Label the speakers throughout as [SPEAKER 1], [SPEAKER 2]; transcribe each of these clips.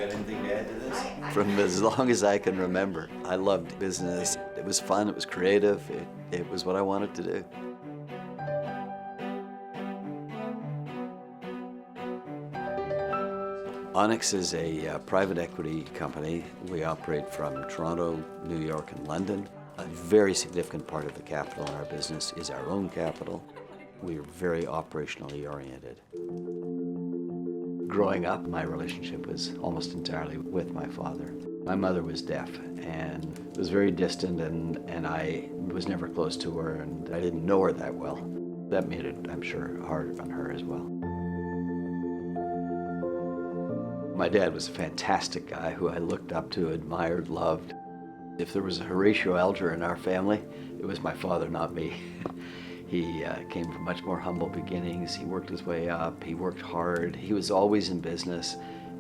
[SPEAKER 1] got anything to add to this?
[SPEAKER 2] From as long as I can remember, I loved business. It was fun, it was creative, it was what I wanted to do. Onyx is a private equity company. We operate from Toronto, New York, and London. A very significant part of the capital in our business is our own capital. We are very operationally oriented. Growing up, my relationship was almost entirely with my father. My mother was deaf and was very distant, and I was never close to her, and I didn't know her that well. That made it, I'm sure, hard on her as well. My dad was a fantastic guy who I looked up to, admired, loved. If there was a Horatio Alger in our family, it was my father, not me. He came from much more humble beginnings. He worked his way up. He worked hard. He was always in business.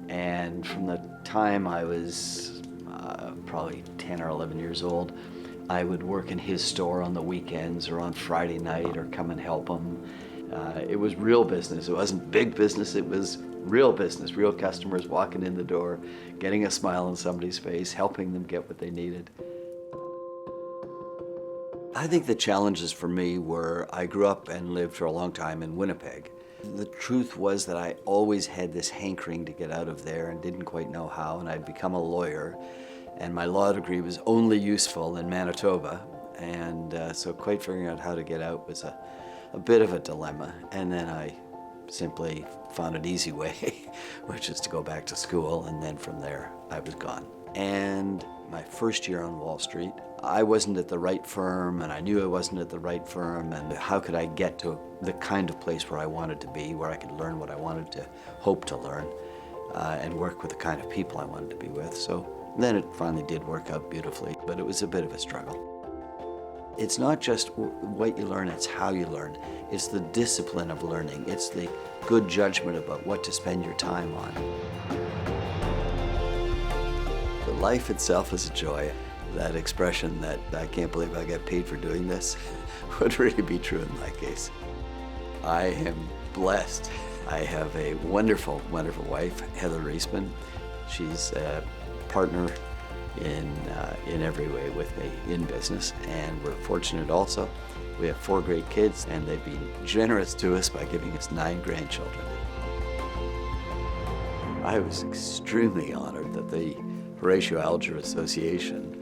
[SPEAKER 2] And from the time I was probably 10 or 11 years old, I would work in his store on the weekends or on Friday night or come and help him. It was real business. It wasn't big business. It was real business, real customers walking in the door, getting a smile on somebody's face, helping them get what they needed. I think the challenges for me were I grew up and lived for a long time in Winnipeg. The truth was that I always had this hankering to get out of there and didn't quite know how, and I'd become a lawyer, and my law degree was only useful in Manitoba, and so quite figuring out how to get out was a bit of a dilemma. And then I simply found an easy way, which is to go back to school, and then from there I was gone. And my first year on Wall Street, I wasn't at the right firm, and I knew I wasn't at the right firm, and how could I get to the kind of place where I wanted to be, where I could learn what I wanted to hope to learn, and work with the kind of people I wanted to be with. So then it finally did work out beautifully, but it was a bit of a struggle. It's not just what you learn, it's how you learn. It's the discipline of learning. It's the good judgment about what to spend your time on. The life itself is a joy. That expression that I can't believe I get paid for doing this would really be true in my case. I am blessed. I have a wonderful, wonderful wife, Heather Reisman. She's a partner in every way with me in business, and we're fortunate also. We have 4 great kids, and they've been generous to us by giving us 9 grandchildren. I was extremely honored that the Horatio Alger Association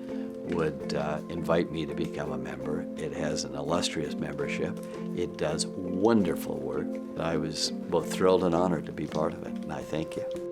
[SPEAKER 2] would invite me to become a member. It has an illustrious membership. It does wonderful work. I was both thrilled and honored to be part of it, and I thank you.